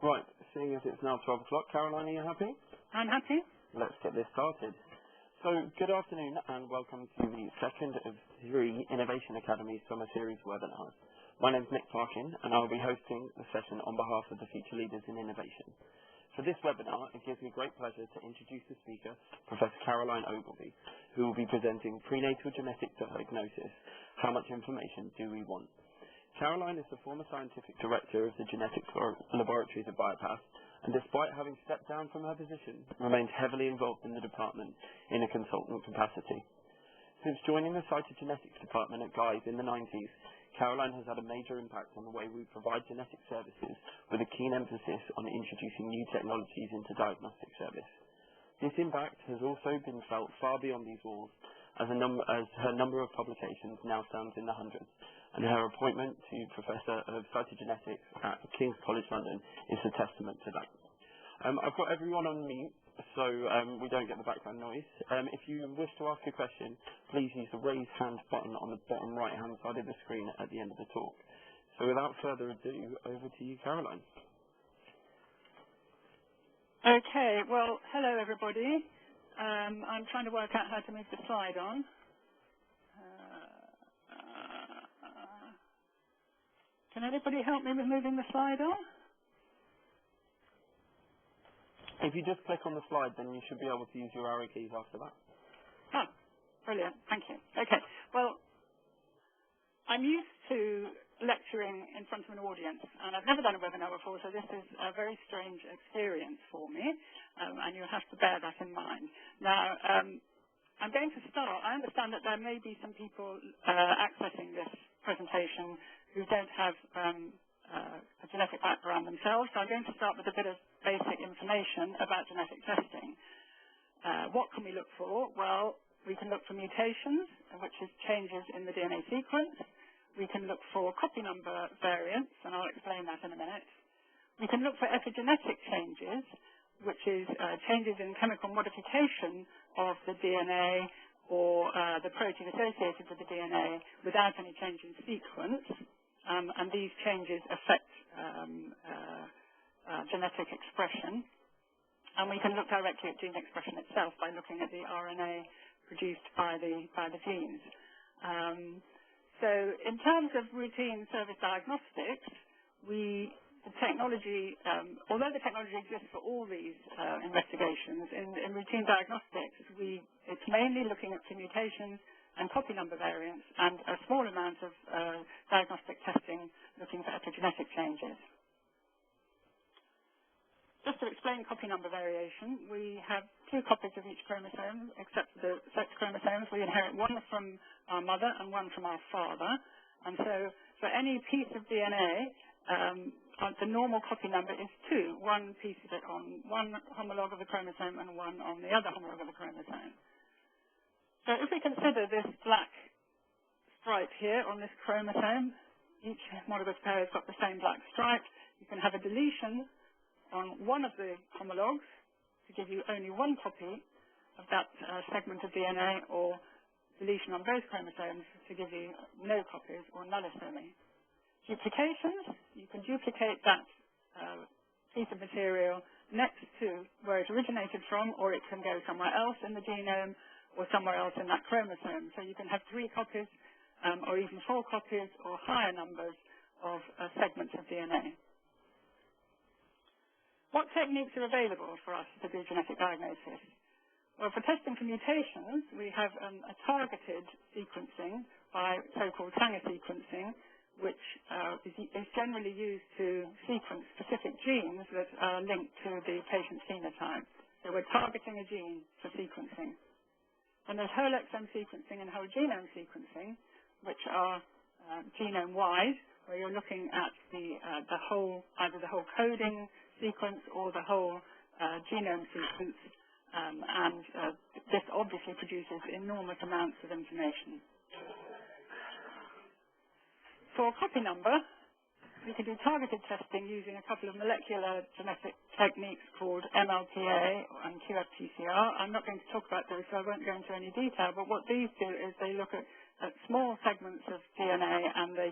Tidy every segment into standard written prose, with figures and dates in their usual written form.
Right, seeing as it's now 12 o'clock, Caroline, are you happy? I'm happy. Let's get this started. So, good afternoon and welcome to the second of 3 Innovation Academy Summer Series webinars. My name is Nick Parkin and I'll be hosting the session on behalf of the Future Leaders in Innovation. For this webinar, it gives me great pleasure to introduce the speaker, Professor Caroline Ogilvie, who will be presenting Prenatal Genetic Diagnosis, How Much Information Do We Want? Caroline is the former scientific director of the genetics laboratories at Viapath, and despite having stepped down from her position, remains heavily involved in the department in a consultant capacity. Since joining the Cytogenetics department at Guy's in the 90s, Caroline has had a major impact on the way we provide genetic services, with a keen emphasis on introducing new technologies into diagnostic service. This impact has also been felt far beyond these walls, as her number of publications now stands in the hundreds, and her appointment to Professor of Cytogenetics at King's College London is a testament to that. I've got everyone on mute, so we don't get the background noise. If you wish to ask a question, please use the raise hand button on the bottom right-hand side of the screen at the end of the talk. So without further ado, over to you, Caroline. Okay, well, hello everybody. I'm trying to work out how to move the slide on. Can anybody help me with moving the slide on? If you just click on the slide, then you should be able to use your arrow keys after that. Oh, brilliant. Thank you. Okay, well, I'm used to lecturing in front of an audience, and I've never done a webinar before, so this is a very strange experience for me, and you'll have to bear that in mind. Now, I'm going to start. I understand that there may be some people accessing this presentation who don't have a genetic background themselves, so I'm going to start with a bit of basic information about genetic testing. What can we look for? Well, we can look for mutations, which is changes in the DNA sequence. We can look for copy number variants, and I'll explain that in a minute. We can look for epigenetic changes, which is changes in chemical modification of the DNA or the protein associated with the DNA without any change in sequence. And these changes affect genetic expression. And we can look directly at gene expression itself by looking at the RNA produced by the genes. So in terms of routine service diagnostics, the technology, although the technology exists for all these investigations, in routine diagnostics, it's mainly looking at mutations and copy number variants, and a small amount of diagnostic testing looking for epigenetic changes. Just to explain copy number variation, we have 2 copies of each chromosome, except for the sex chromosomes. We inherit one from our mother and one from our father. And so for any piece of DNA, the normal copy number is 2, one piece of it on one homologue of the chromosome and one on the other homologue of the chromosome. So if we consider this black stripe here on this chromosome, each homologous pair has got the same black stripe. You can have a deletion on one of the homologues to give you only one copy of that segment of DNA, or deletion on both chromosomes to give you no copies, or nullisomy. Duplications, you can duplicate that piece of material next to where it originated from, or it can go somewhere else in the genome, or somewhere else in that chromosome. So you can have 3 copies, or even 4 copies, or higher numbers of segments of DNA. What techniques are available for us to do genetic diagnosis? Well, for testing for mutations, we have a targeted sequencing by so-called Sanger sequencing, which is generally used to sequence specific genes that are linked to the patient's phenotype. So we're targeting a gene for sequencing. And there's whole exome sequencing and whole genome sequencing, which are genome-wide, where you're looking at either the whole coding sequence or the whole genome sequence, and this obviously produces enormous amounts of information. For copy number, we can do targeted testing using a couple of molecular genetic techniques called MLPA and qFTCR. I'm not going to talk about those, so I won't go into any detail, but what these do is they look at small segments of DNA, and they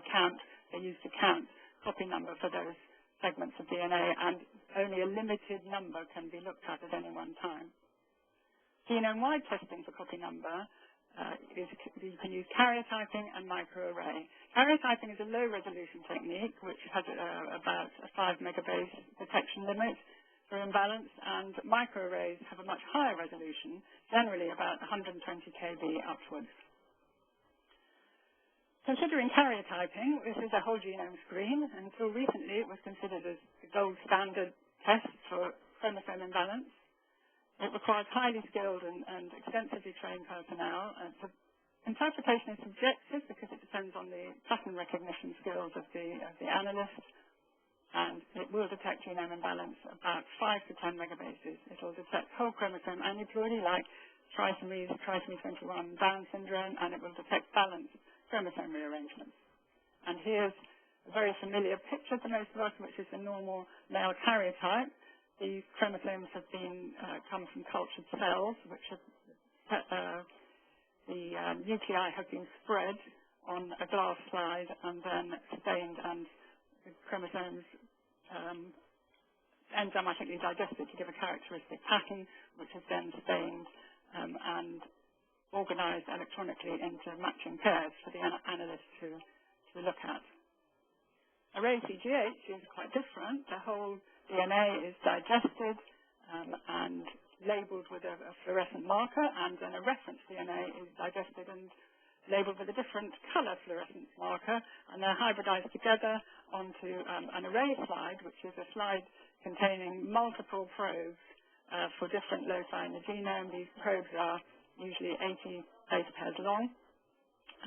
use to count copy number for those segments of DNA, and only a limited number can be looked at any one time. Genome-wide testing for copy number you can use karyotyping and microarray. Karyotyping is a low-resolution technique which has about a 5 megabase detection limit for imbalance, and microarrays have a much higher resolution, generally about 120 kb upwards. Considering karyotyping, this is a whole genome screen. Until recently, it was considered as the gold standard test for chromosome imbalance. It requires highly skilled and extensively trained personnel. Interpretation is subjective because it depends on the pattern recognition skills of the analyst, and it will detect genome imbalance about 5 to 10 megabases. It will detect whole chromosome aneuploidy like trisomies, trisomy 21, Down syndrome, and it will detect balanced chromosome rearrangements. And here's a very familiar picture to most of us, which is the normal male karyotype. These chromosomes have come from cultured cells, which have, the nuclei have been spread on a glass slide and then stained, and the chromosomes enzymatically digested to give a characteristic pattern, which is then stained and organized electronically into matching pairs for the analyst to look at. Array CGH is quite different. The whole DNA is digested and labeled with a fluorescent marker, and then a reference DNA is digested and labeled with a different color fluorescence marker, and they're hybridized together onto an array slide, which is a slide containing multiple probes for different loci in the genome. These probes are usually 80 base pairs long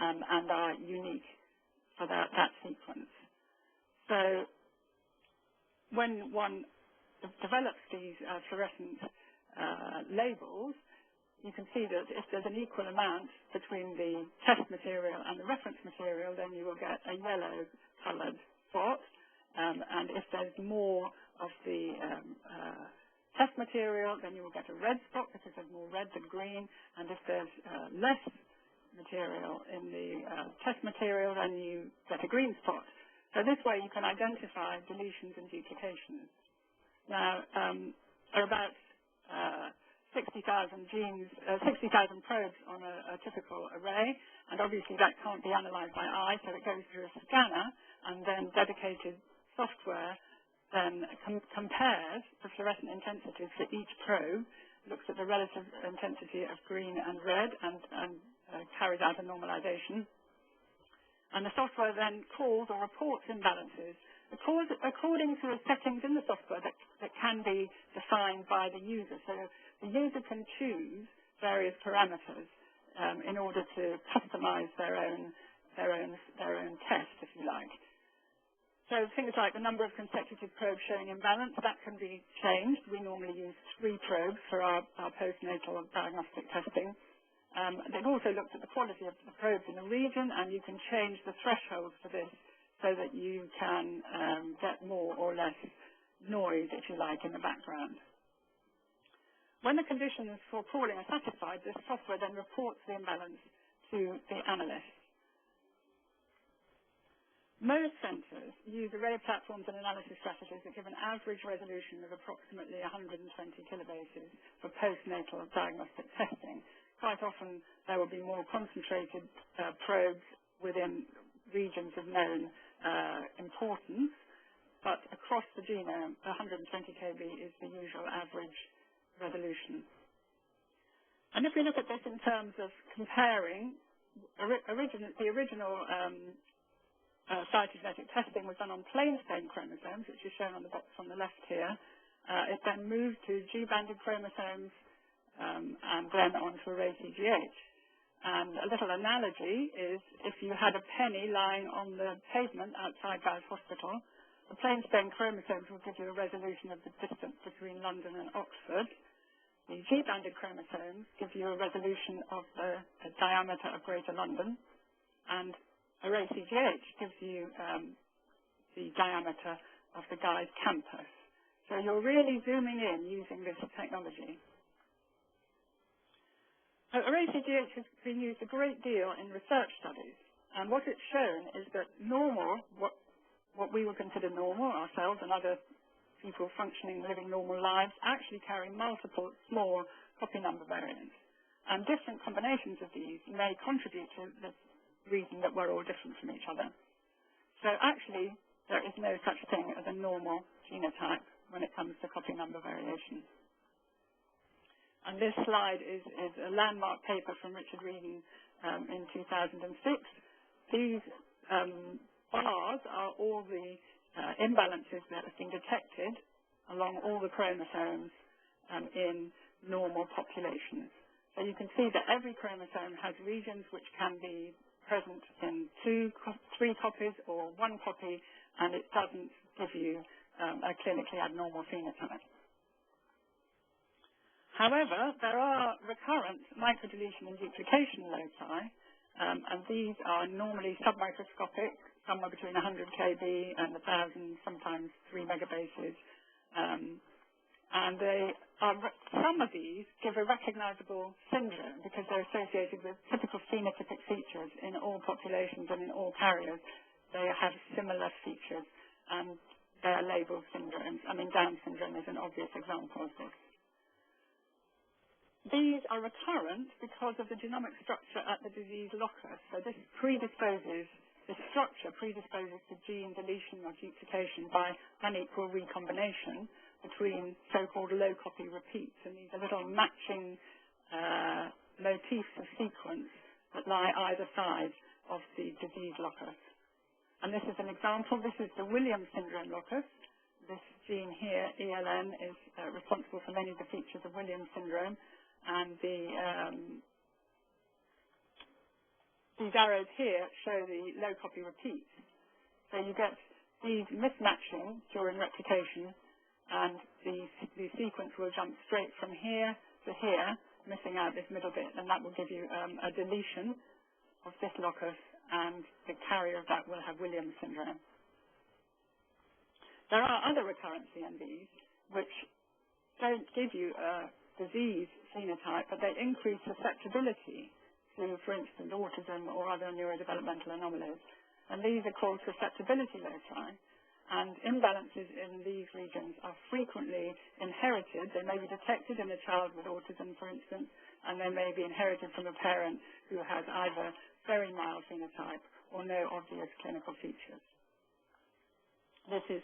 and are unique for that sequence. So when one develops these fluorescent labels, you can see that if there's an equal amount between the test material and the reference material, then you will get a yellow-colored spot. And if there's more of the test material, then you will get a red spot because there's more red than green. And if there's less material in the test material, then you get a green spot. So this way you can identify deletions and duplications. Now, there are about 60,000 genes, 60,000 probes on a typical array, and obviously that can't be analyzed by eye, so it goes through a scanner, and then dedicated software then compares the fluorescent intensities for each probe, looks at the relative intensity of green and red, and carries out a normalization. And the software then calls or reports imbalances according to the settings in the software that can be defined by the user. So the user can choose various parameters in order to customize their own test, if you like. So things like the number of consecutive probes showing imbalance, that can be changed. We normally use 3 probes for our postnatal diagnostic testing. It also looks at the quality of the probes in the region, and you can change the thresholds for this so that you can get more or less noise, if you like, in the background. When the conditions for calling are satisfied, this software then reports the imbalance to the analyst. Most centres use array platforms and analysis strategies that give an average resolution of approximately 120 kilobases for postnatal diagnostic testing. Quite often there will be more concentrated probes within regions of known importance, but across the genome, 120 kb is the usual average resolution. And if we look at this in terms of comparing, the original cytogenetic testing was done on plain stain chromosomes, which is shown on the box on the left here. It then moved to G-banded chromosomes and then on to array CGH. And a little analogy is if you had a penny lying on the pavement outside Guy's Hospital, the plain stain chromosomes will give you a resolution of the distance between London and Oxford. The G-banded chromosomes give you a resolution of the diameter of Greater London, and array CGH gives you the diameter of the Guy's campus. So you're really zooming in using this technology. Array CGH has been used a great deal in research studies, and what it's shown is that normal, what what we would consider normal, ourselves and other people functioning, living normal lives, actually carry multiple small copy number variants. And different combinations of these may contribute to the reason that we're all different from each other. So actually, there is no such thing as a normal genotype when it comes to copy number variation. And this slide is a landmark paper from Richard Reeden in 2006. These bars are all the imbalances that have been detected along all the chromosomes in normal populations. So you can see that every chromosome has regions which can be present in 2, 3 copies or 1 copy, and it doesn't give you a clinically abnormal phenotype. However, there are recurrent microdeletion and duplication loci, and these are normally submicroscopic, somewhere between 100 kb and 1,000, sometimes 3 megabases. And some of these give a recognizable syndrome because they're associated with typical phenotypic features in all populations and in all carriers. They have similar features, and they're labeled syndromes. I mean, Down syndrome is an obvious example of this. These are recurrent because of the genomic structure at the disease locus. So this structure predisposes to gene deletion or duplication by unequal recombination between so-called low copy repeats. And these are little matching motifs of sequence that lie either side of the disease locus. And this is an example. This is the Williams syndrome locus. This gene here, ELN, is responsible for many of the features of Williams syndrome. And these arrows here show the low copy repeats. So you get these mismatching during replication, and the sequence will jump straight from here to here, missing out this middle bit, and that will give you a deletion of this locus, and the carrier of that will have Williams syndrome. There are other recurrent CNVs which don't give you a disease phenotype, but they increase susceptibility to, for instance, autism or other neurodevelopmental anomalies. And these are called susceptibility loci. And imbalances in these regions are frequently inherited. They may be detected in a child with autism, for instance, and they may be inherited from a parent who has either very mild phenotype or no obvious clinical features. This is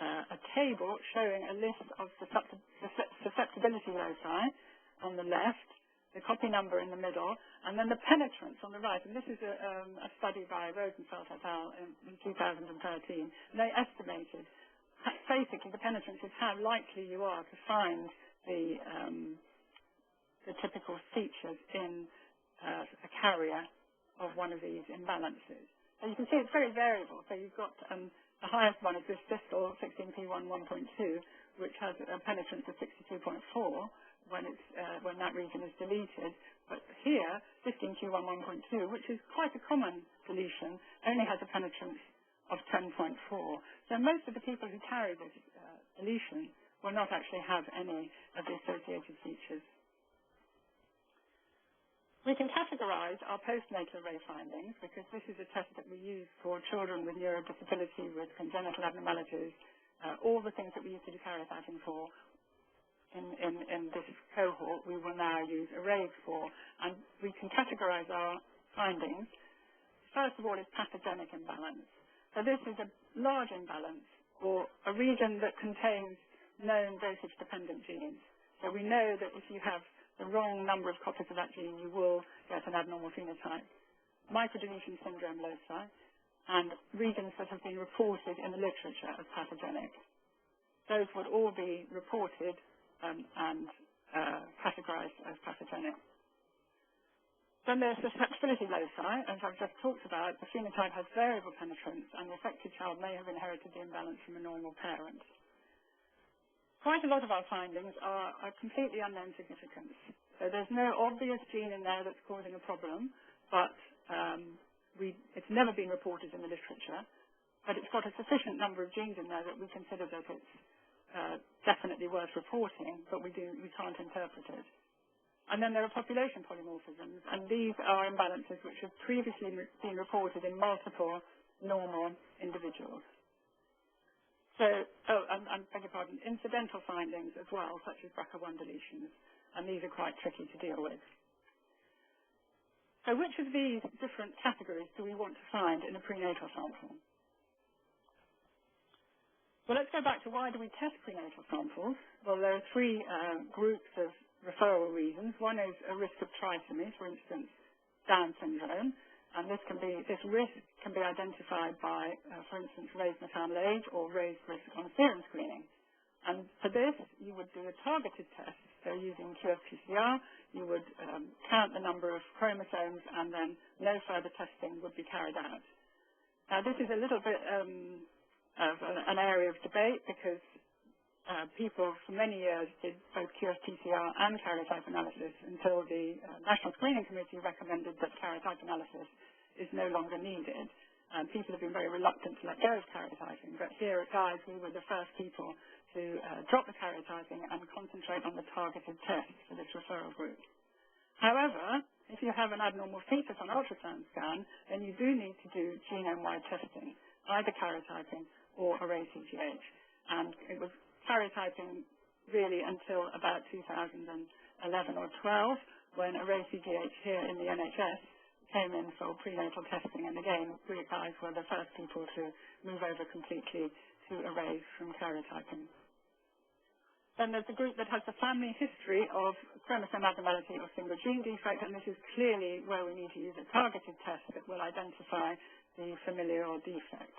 a table showing a list of susceptibility loci on the left, the copy number in the middle, and then the penetrance on the right. And this is a study by Rosenfeld et al. In 2013. And they estimated basically the penetrance is how likely you are to find the typical features in a carrier of one of these imbalances. And you can see it's very variable. So you've got the highest one is this distal 16p1 1.2, which has a penetrance of 62.4 when that region is deleted. But here, 15q1 1.2, which is quite a common deletion, only has a penetrance of 10.4. So most of the people who carry this deletion will not actually have any of the associated features. We can categorize our postnatal array findings because this is a test that we use for children with neurodisability, with congenital abnormalities, all the things that we used to do karyotyping for in this cohort, we will now use arrays for. And we can categorize our findings. First of all is pathogenic imbalance. So this is a large imbalance or a region that contains known dosage-dependent genes. So we know that if you have the wrong number of copies of that gene, you will get an abnormal phenotype. Microdeletion syndrome loci, and regions that have been reported in the literature as pathogenic. Those would all be reported and categorized as pathogenic. Then there's susceptibility loci, as I've just talked about. The phenotype has variable penetrance, and the affected child may have inherited the imbalance from a normal parent. Quite a lot of our findings are completely unknown significance. So there's no obvious gene in there that's causing a problem, but it's never been reported in the literature. But it's got a sufficient number of genes in there that we consider that it's definitely worth reporting, but we can't interpret it. And then there are population polymorphisms, and these are imbalances which have previously been reported in multiple normal individuals. So, I beg your pardon, incidental findings as well, such as BRCA1 deletions, and these are quite tricky to deal with. So which of these different categories do we want to find in a prenatal sample? Well, let's go back to why do we test prenatal samples? Well, there are three groups of referral reasons. One is a risk of trisomy, for instance, Down syndrome, and this risk can be identified by, for instance, raised maternal age or raised risk on serum screening. And for this, you would do a targeted test. So using qPCR, you would count the number of chromosomes, and then no further testing would be carried out. Now, this is a little bit of an area of debate because people for many years did both qPCR and karyotype analysis until the National Screening Committee recommended that karyotype analysis is no longer needed. People have been very reluctant to let go of karyotyping, but here at Guy's we were the first people to drop the karyotyping and concentrate on the targeted test for this referral group. However, if you have an abnormal fetus on ultrasound scan, then you do need to do genome-wide testing, either karyotyping or array-CGH. And it was karyotyping really until about 2011 or 12, when array-CGH here in the NHS came in for prenatal testing. And again, we guys were the first people to move over completely to arrays from karyotyping. Then there's a group that has the family history of chromosome abnormality or single gene defect, and this is clearly where we need to use a targeted test that will identify the familial defect.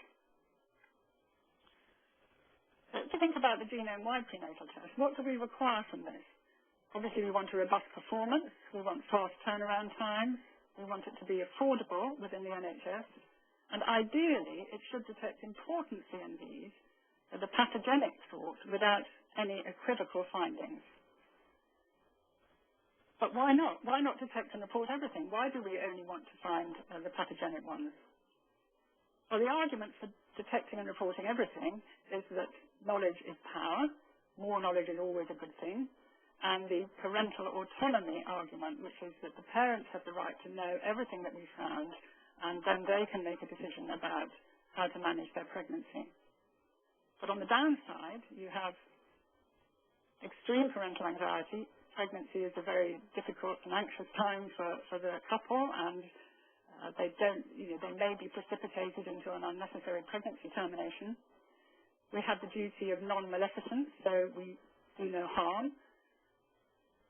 So to think about the genome-wide prenatal test, what do we require from this? Obviously, we want a robust performance, we want fast turnaround time, we want it to be affordable within the NHS, and ideally, it should detect important CNVs of the pathogenic sort without any equivocal findings. But why not? Why not detect and report everything? Why do we only want to find the pathogenic ones? Well, the argument for detecting and reporting everything is that knowledge is power, more knowledge is always a good thing, and the parental autonomy argument, which is that the parents have the right to know everything that we found, and then they can make a decision about how to manage their pregnancy. But on the downside, you have extreme parental anxiety. Pregnancy is a very difficult and anxious time for the couple, and they may be precipitated into an unnecessary pregnancy termination. We have the duty of non-maleficence, so we do no harm.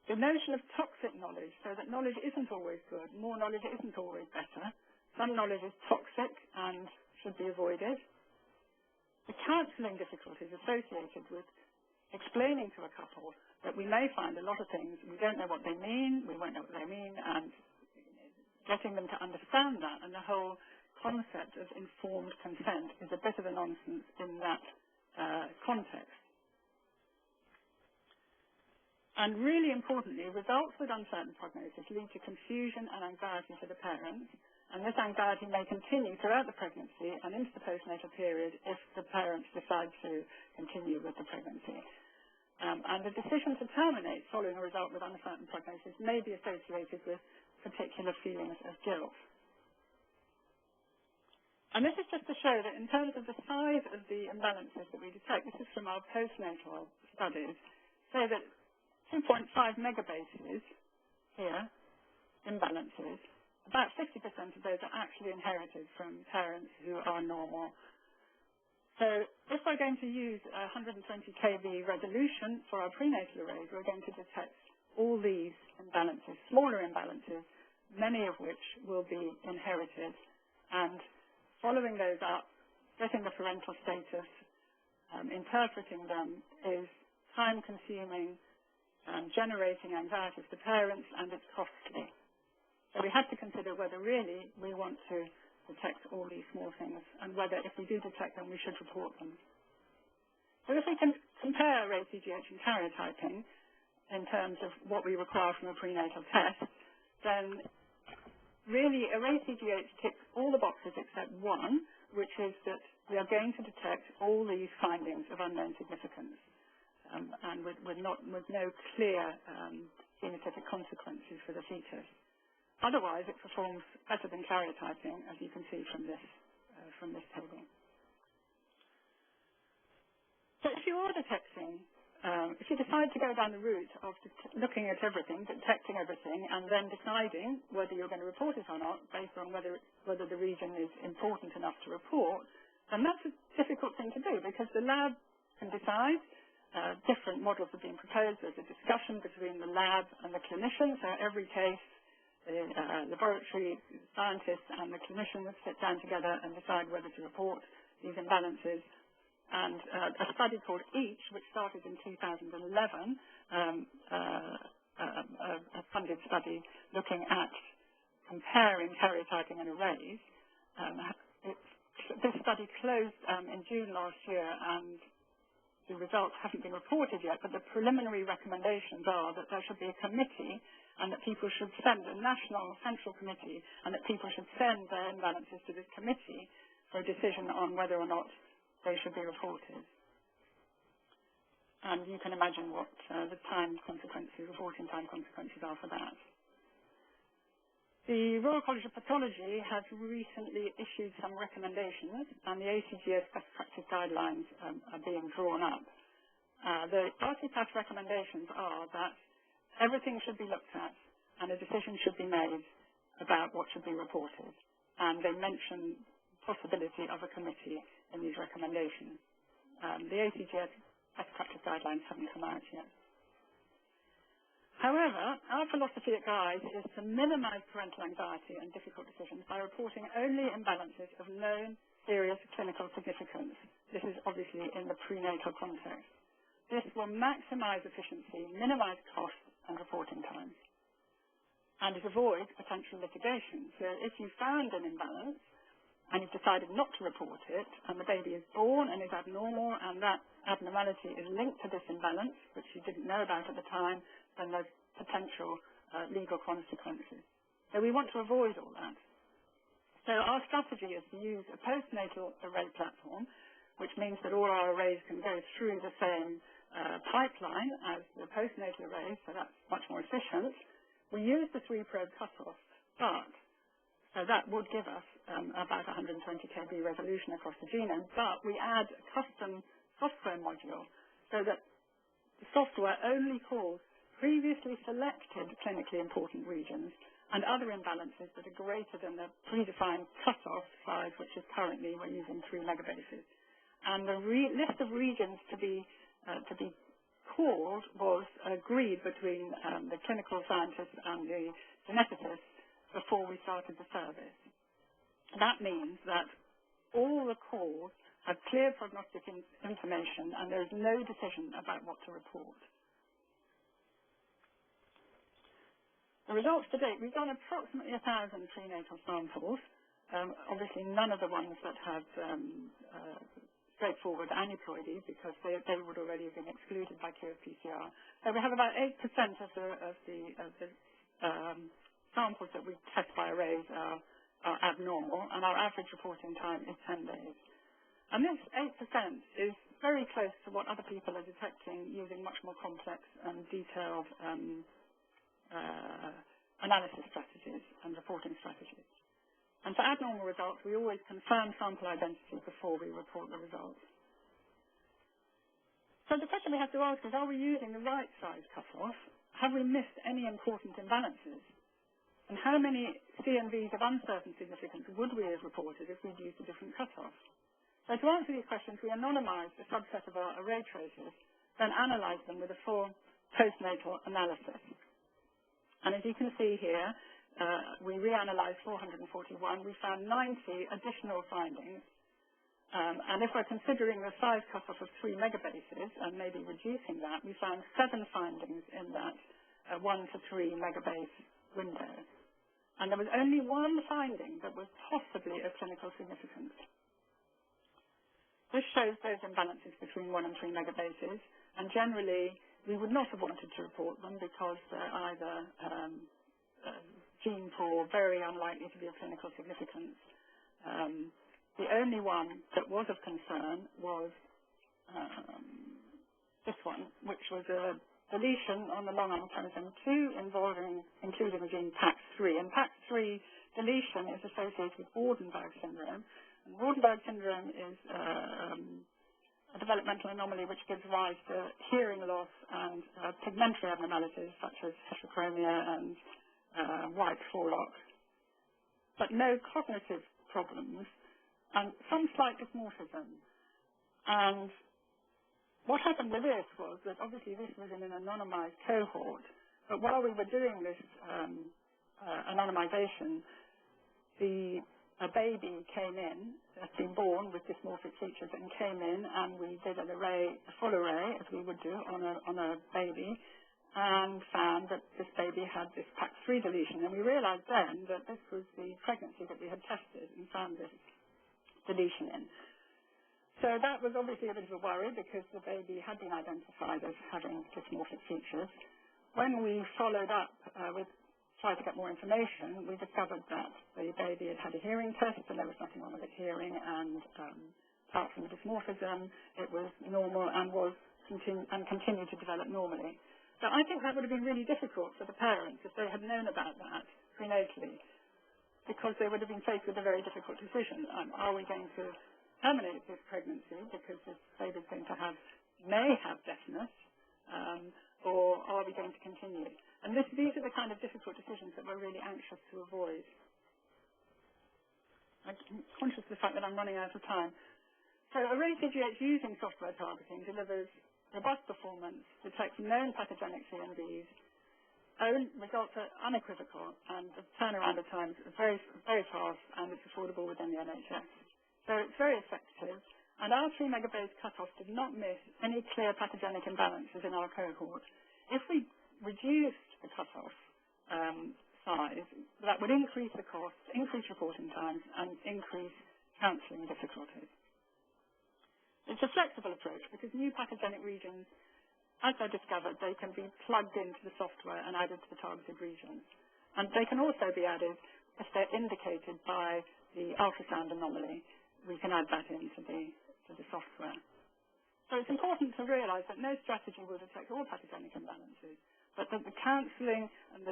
The notion of toxic knowledge, so that knowledge isn't always good, more knowledge isn't always better. Some knowledge is toxic and should be avoided. The counselling difficulties associated with explaining to a couple that we may find a lot of things, we don't know what they mean, we won't know what they mean, and getting them to understand that, and the whole concept of informed consent is a bit of a nonsense in that context. And really importantly, results with uncertain prognosis lead to confusion and anxiety for the parents, and this anxiety may continue throughout the pregnancy and into the postnatal period if the parents decide to continue with the pregnancy. And the decision to terminate following a result with uncertain prognosis may be associated with particular feelings of guilt. And this is just to show that in terms of the size of the imbalances that we detect, this is from our postnatal studies, so that 2.5 megabases here, imbalances, about 50% of those are actually inherited from parents who are normal. So if we're going to use 120 kV resolution for our prenatal arrays, we're going to detect all these imbalances, smaller imbalances, many of which will be inherited. And following those up, getting the parental status, interpreting them is time-consuming, generating anxiety for the parents, and it's costly. So we have to consider whether really we want to detect all these small things, and whether if we do detect them, we should report them. So if we can compare array-CGH and karyotyping in terms of what we require from a prenatal test, then really array-CGH ticks all the boxes except one, which is that we are going to detect all these findings of unknown significance, and with no clear phenotypic consequences for the fetus. Otherwise, it performs better than karyotyping, as you can see from this from this table. So if you are detecting, if you decide to go down the route of looking at everything, detecting everything, and then deciding whether you're going to report it or not based on whether the region is important enough to report, then that's a difficult thing to do because the lab can decide. Different models are being proposed. There's a discussion between the lab and the clinician. So every case, the laboratory scientists and the clinicians sit down together and decide whether to report these imbalances. And a study called EACH, which started in 2011, a funded study looking at comparing karyotyping and arrays. This study closed in June last year, and the results haven't been reported yet, but the preliminary recommendations are that there should be a committee and that people should send a national central committee and that people should send their imbalances to this committee for a decision on whether or not they should be reported. And you can imagine what the reporting time consequences are for that. The Royal College of Pathology has recently issued some recommendations, and the ACGS best practice guidelines are being drawn up. The Viapath recommendations are that everything should be looked at and a decision should be made about what should be reported. And they mention the possibility of a committee in these recommendations. The ACGS best practice guidelines haven't come out yet. However, our philosophy at Guy's is to minimize parental anxiety and difficult decisions by reporting only imbalances of known serious clinical significance. This is obviously in the prenatal context. This will maximize efficiency, minimize costs and reporting times, and it avoids potential litigation. So if you found an imbalance and you've decided not to report it, and the baby is born and is abnormal, and that abnormality is linked to this imbalance, which you didn't know about at the time, then there's potential legal consequences. So we want to avoid all that. So our strategy is to use a postnatal array platform, which means that all our arrays can go through the same pipeline as the postnatal arrays, so that's much more efficient. We use the 3-probe cutoff, but so that would give us about 120 kb resolution across the genome, but we add a custom software module so that the software only calls previously selected clinically important regions and other imbalances that are greater than the predefined cutoff size, which is currently we're using 3 megabases. And the list of regions to be called was agreed between the clinical scientists and the geneticists before we started the service. That means that all the calls have clear prognostic information and there is no decision about what to report. The results to date, we've done approximately 1,000 prenatal samples. Obviously, none of the ones that have straightforward aneuploidy because they would already have been excluded by qPCR. So we have about 8% of the samples that we test by arrays are abnormal, and our average reporting time is 10 days. And this 8% is very close to what other people are detecting using much more complex and detailed analysis strategies and reporting strategies. And for abnormal results, we always confirm sample identity before we report the results. So the question we have to ask is, are we using the right size cutoff? Have we missed any important imbalances? And how many CNVs of uncertain significance would we have reported if we'd used a different cutoff? So to answer these questions, we anonymized a subset of our array traces, then analyzed them with a full postnatal analysis. And as you can see here, we reanalyzed 441. We found 90 additional findings. And if we're considering the size cutoff of 3 megabases and maybe reducing that, we found 7 findings in that 1 to 3 megabase window. And there was only 1 finding that was possibly of clinical significance. This shows those imbalances between 1 and 3 megabases, and generally we would not have wanted to report them because they're either gene pool, very unlikely to be of clinical significance. The only one that was of concern was this one, which was a deletion on the long arm chromosome 2 including the gene PAX3. And PAX3 deletion is associated with Waardenburg syndrome, And Waardenburg syndrome is a developmental anomaly which gives rise to hearing loss and pigmentary abnormalities such as heterochromia and white forelock, but no cognitive problems and some slight dysmorphism. And what happened with this was that obviously this was in an anonymized cohort, but while we were doing this anonymization, a baby came in, had been born with dysmorphic features and came in, and we did an array, a full array, as we would do on a baby, and found that this baby had this PAX3 deletion. And we realized then that this was the pregnancy that we had tested and found this deletion in. So that was obviously a bit of a worry because the baby had been identified as having dysmorphic features. When we followed up with trying to get more information, we discovered that the baby had had a hearing test and there was nothing wrong with its hearing, and apart from the dysmorphism, it was normal and continued to develop normally. So I think that would have been really difficult for the parents if they had known about that prenatally, because they would have been faced with a very difficult decision. Are we going to terminate this pregnancy because this baby is going to may have deafness, or are we going to continue? And these are the kind of difficult decisions that we're really anxious to avoid. I'm conscious of the fact that I'm running out of time. So array CGH using software targeting delivers robust performance, detects known pathogenic CNVs, results are unequivocal, and the turnaround of times are very, very fast, and it's affordable within the NHS. So it's very effective, and our 3 megabase cutoff did not miss any clear pathogenic imbalances in our cohort. If we reduced the cutoff size, that would increase the cost, increase reporting times, and increase counselling difficulties. It's a flexible approach because new pathogenic regions, as they're discovered, they can be plugged into the software and added to the targeted regions. And they can also be added if they're indicated by the ultrasound anomaly. We can add that into the software. So it's important to realise that no strategy will detect all pathogenic imbalances, but that the counselling and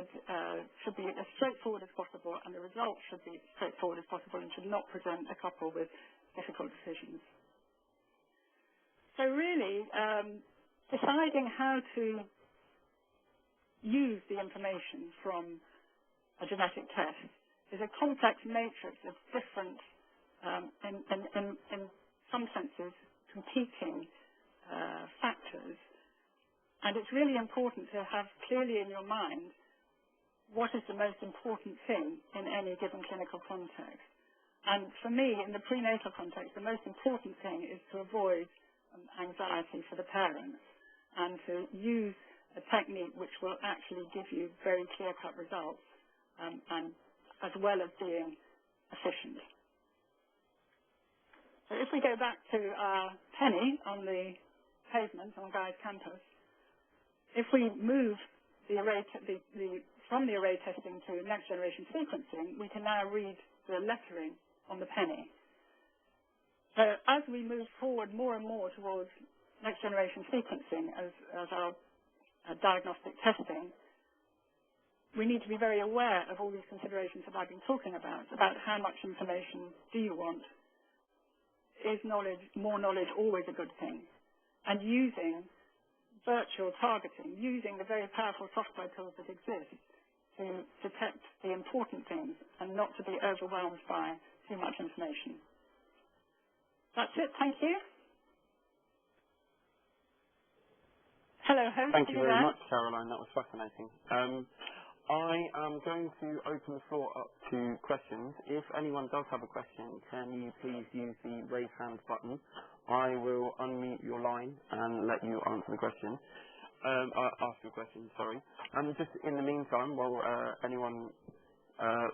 should be as straightforward as possible, and the results should be straightforward as possible and should not present a couple with difficult decisions. So really, deciding how to use the information from a genetic test is a complex matrix of different, in some senses, competing factors. And it's really important to have clearly in your mind what is the most important thing in any given clinical context. And for me, in the prenatal context, the most important thing is to avoid anxiety for the parents and to use a technique which will actually give you very clear-cut results, and as well as being efficient. So if we go back to our penny on the pavement on Guy's campus, if we move the array from the array testing to next-generation sequencing, we can now read the lettering on the penny. So as we move forward more and more towards next-generation sequencing as our diagnostic testing, we need to be very aware of all these considerations that I've been talking about how much information do you want? Is more knowledge always a good thing? And using virtual targeting, using the very powerful software tools that exist to detect the important things and not to be overwhelmed by too much information. That's it. Thank you. Hello, host. Thank you very much, Caroline. That was fascinating. I am going to open the floor up to questions. If anyone does have a question, can you please use the raise hand button? I will unmute your line and let you answer the question. Ask your question, sorry. Just in the meantime, while anyone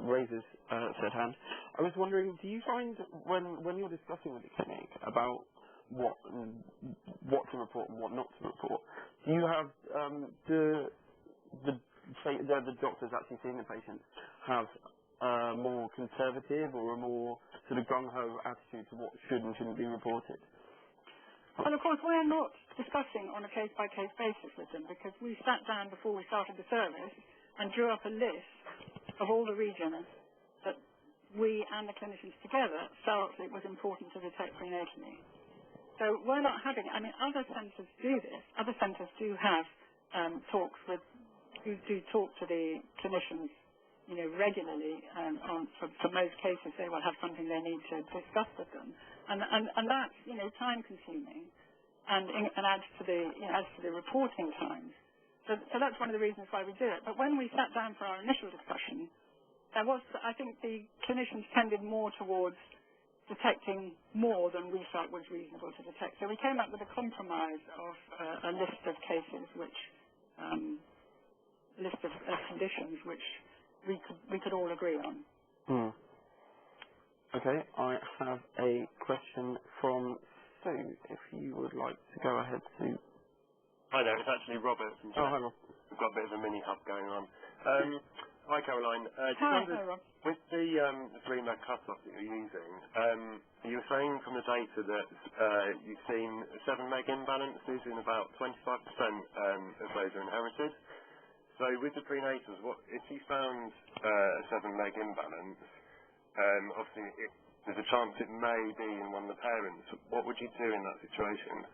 raises said hand, I was wondering, do you find when you're discussing with the clinic about what to report and what not to report, do you have the doctors actually seeing the patients have a more conservative or a more sort of gung-ho attitude to what should and shouldn't be reported? Well, of course, we're not discussing on a case-by-case basis with them because we sat down before we started the service and drew up a list of all the regions that we and the clinicians together felt it was important to detect prenatally. So we're not having, I mean, other centres do this. Other centres do have talks with, who do talk to the clinicians, you know, regularly. For most cases, they will have something they need to discuss with them, and that's, you know, time consuming, and adds to the reporting times. So that's one of the reasons why we do it. But when we sat down for our initial discussion, there was, I think, the clinicians tended more towards detecting more than we felt was reasonable to detect. So we came up with a compromise of a list of cases, which list of conditions which we could all agree on. Okay, I have a question from Sue. If you would like to go ahead, Sue. Hi there, it's actually Robert from Hi, Rob. We've got a bit of a mini hub going on. Hi Caroline. Hi, Rob. With the 3 meg cutoff that you're using, you were saying from the data that you've seen a 7 meg imbalances in about 25% of those are inherited. So with the prenatals, if you found a 7 meg imbalance, obviously there's a chance it may be in one of the parents. What would you do in that situation?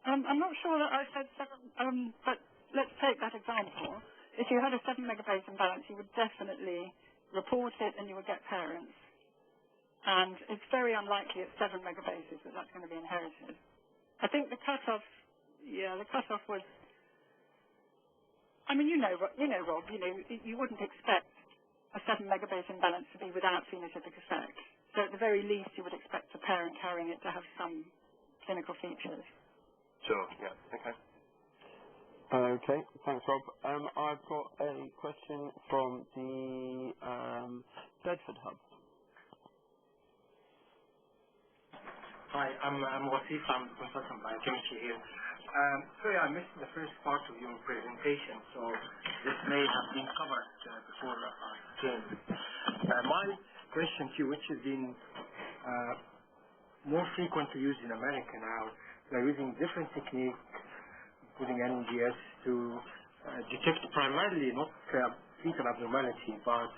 I'm not sure that I said 7, but let's take that example. If you had a 7 megabase imbalance, you would definitely report it and you would get parents. And it's very unlikely at 7 megabases that that's going to be inherited. I think the cutoff, the cutoff was, I mean, you know, Rob, you wouldn't expect a 7 megabase imbalance to be without phenotypic effect. So at the very least, you would expect a parent carrying it to have some clinical features. Sure, yeah, okay. Okay, thanks, Rob. I've got a question from the Bedford Hub. Hi, I'm Wasif. I'm a consultant biochemistry here. Sorry, I missed the first part of your presentation, so this may have been covered before I came. My question to you, which has been more frequently used in America now, they're using different techniques, including NGS, to detect primarily not fetal abnormality, but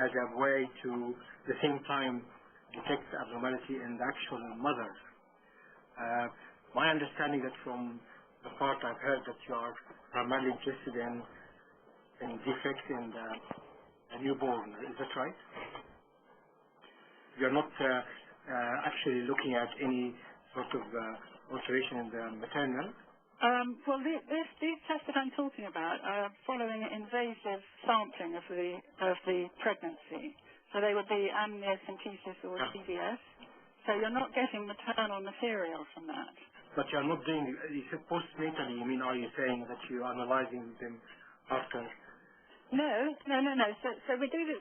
as a way to, at the same time, detect abnormality in the actual mother. My understanding that from the part I've heard that you are primarily interested in defects in the newborn. Is that right? You're not actually looking at any sort of alteration in the maternal? Well, these tests that I'm talking about are following invasive sampling of the pregnancy. So they would be amniocentesis or CVS. So you're not getting maternal material from that. But you're not doing, you said postnatally, I mean, are you saying that you're analyzing them after? No. So we do this,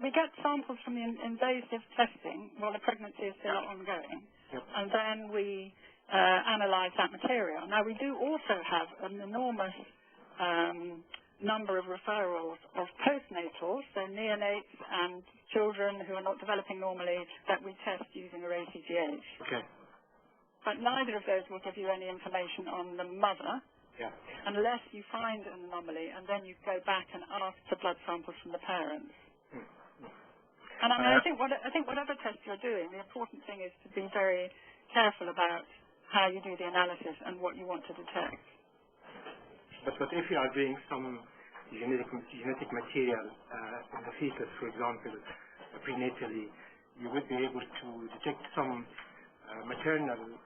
we get samples from the invasive testing while the pregnancy is still ongoing. Yep. And then we analyze that material. Now, we do also have an enormous number of referrals of postnatals, so neonates and children who are not developing normally, that we test using our ACGH. Okay. But neither of those will give you any information on the mother, unless you find an anomaly, and then you go back and ask for blood samples from the parents. And I mean, I think whatever test you're doing, the important thing is to be very careful about how you do the analysis and what you want to detect. But if you are doing some genetic material in the fetus, for example, prenatally, you would be able to detect some maternal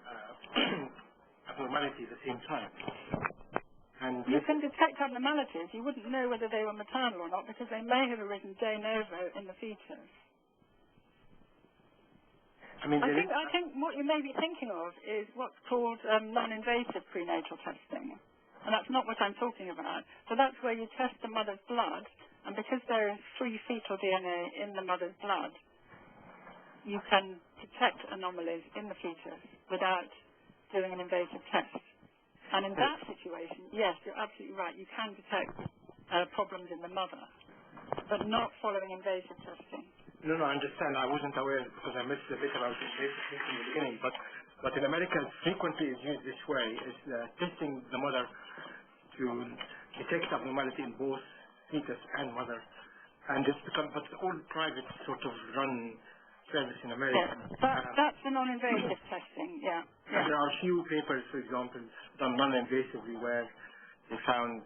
abnormality at the same time. And you can detect abnormalities. You wouldn't know whether they were maternal or not because they may have arisen de novo in the fetus. I mean, I think what you may be thinking of is what's called non-invasive prenatal testing. And that's not what I'm talking about. So that's where you test the mother's blood, and because there is free fetal DNA in the mother's blood, you can detect anomalies in the fetus without doing an invasive test. And in that situation, yes, you're absolutely right, you can detect problems in the mother, but not following invasive testing. No, I understand. I wasn't aware because I missed a bit about invasive testing in the beginning, but in America frequently is used this way, is testing the mother to detect abnormality in both fetus and mother. and it's become, but all private sort of run service in America. That's the non-invasive testing, yeah. There are a few papers, for example, done non-invasively where they found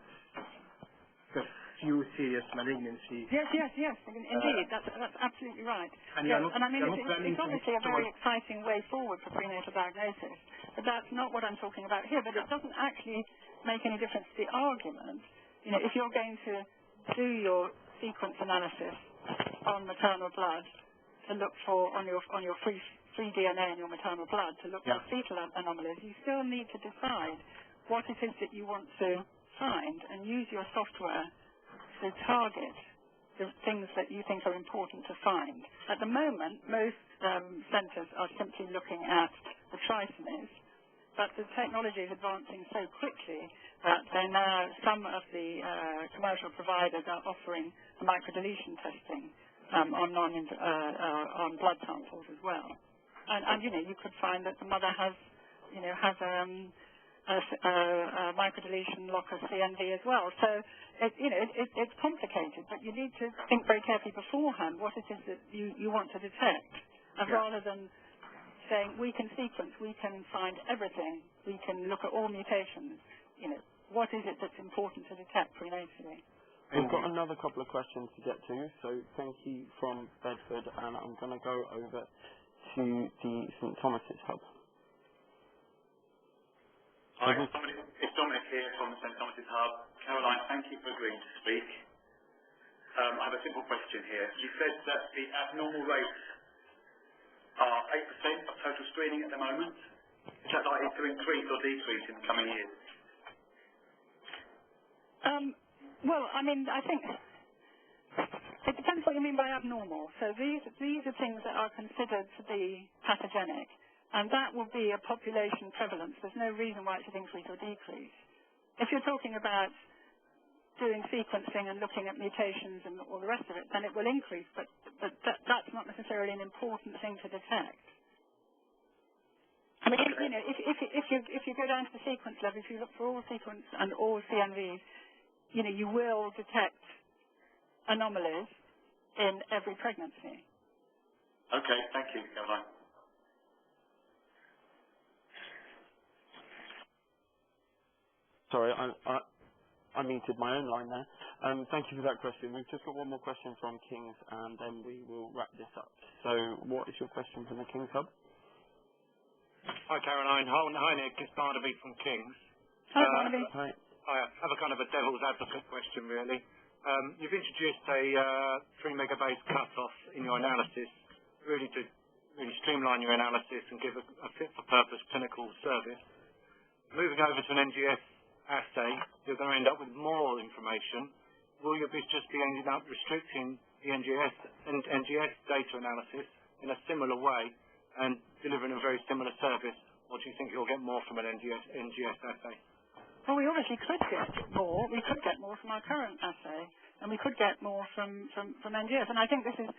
a few serious malignancies. Yes, indeed, that's absolutely right. And I mean, it's obviously a very exciting way forward for prenatal diagnosis, but that's not what I'm talking about here. But it doesn't actually make any difference to the argument. You know, if you're going to do your sequence analysis on maternal blood to look for on your free DNA in your maternal blood to look for fetal anomalies, you still need to decide what it is that you want to find and use your software to target the things that you think are important to find. At the moment, most centres are simply looking at the trisomies, but the technology is advancing so quickly that some of the commercial providers are offering microdeletion testing on blood samples as well. And you know, you could find that the mother has a microdeletion locker CNV as well. So it's complicated, but you need to think very carefully beforehand what it is that you want to detect, rather than saying we can sequence, we can find everything, we can look at all mutations. You know, what is it that's important to detect prenatally? We've got another couple of questions to get to, so thank you from Bedford, and I'm going to go over to the St Thomas's Hub. Hi, it's Dominic here from the St Thomas's Hub. Caroline, thank you for agreeing to speak. I have a simple question here. You said that the abnormal rates are 8% of total screening at the moment. Is that likely to increase or decrease in the coming years? Well, I mean, I think it depends what you mean by abnormal. So these are things that are considered to be pathogenic, and that will be a population prevalence. There's no reason why it should increase or decrease. If you're talking about doing sequencing and looking at mutations and all the rest of it, then it will increase, but that's not necessarily an important thing to detect. I mean, you know, if you go down to the sequence level, if you look for all sequence and all CNVs, you know, you will detect anomalies in every pregnancy. Okay, thank you, Caroline. Sorry, I muted my own line there. Thank you for that question. We've just got one more question from King's, and then we will wrap this up. So, what is your question from the King's Hub? Hi, Caroline. Hi, Nick. It's Barnaby from King's. Hi, Barnaby. Hi. I have a kind of a devil's advocate question, really. You've introduced a 3 megabase cutoff in your analysis, really to streamline your analysis and give a fit-for-purpose clinical service. Moving over to an NGS assay, you're going to end up with more information. Will you just be ending up restricting the NGS data analysis in a similar way and delivering a very similar service, or do you think you'll get more from an NGS assay? Well, we obviously could get more. We could get more from our current assay, and we could get more from NGS. And I think this is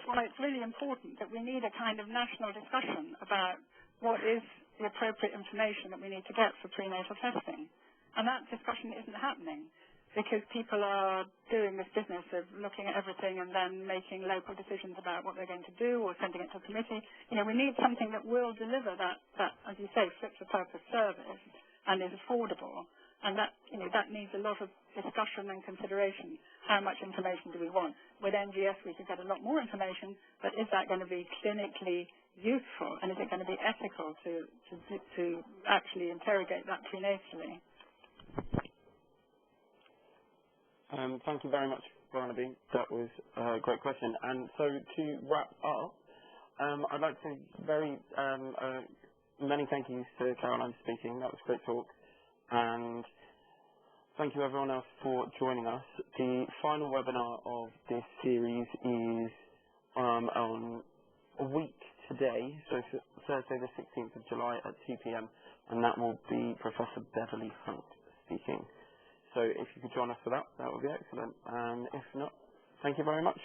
why it's really important that we need a kind of national discussion about what is the appropriate information that we need to get for prenatal testing. And that discussion isn't happening because people are doing this business of looking at everything and then making local decisions about what they're going to do or sending it to a committee. You know, we need something that will deliver that as you say, fit-for-purpose service and is affordable. And that, you know, that needs a lot of discussion and consideration. How much information do we want? With NGS, we could get a lot more information, but is that going to be clinically useful, and is it going to be ethical to actually interrogate that prenatally? Thank you very much, Barnaby. That was a great question. And so to wrap up, I'd like to say many thank yous to Caroline for speaking. That was a great talk. And thank you everyone else for joining us. The final webinar of this series is on a week today, so Thursday the 16th of July at 2 p.m, and that will be Professor Beverly Hunt speaking. So if you could join us for that, that would be excellent. And if not, thank you very much.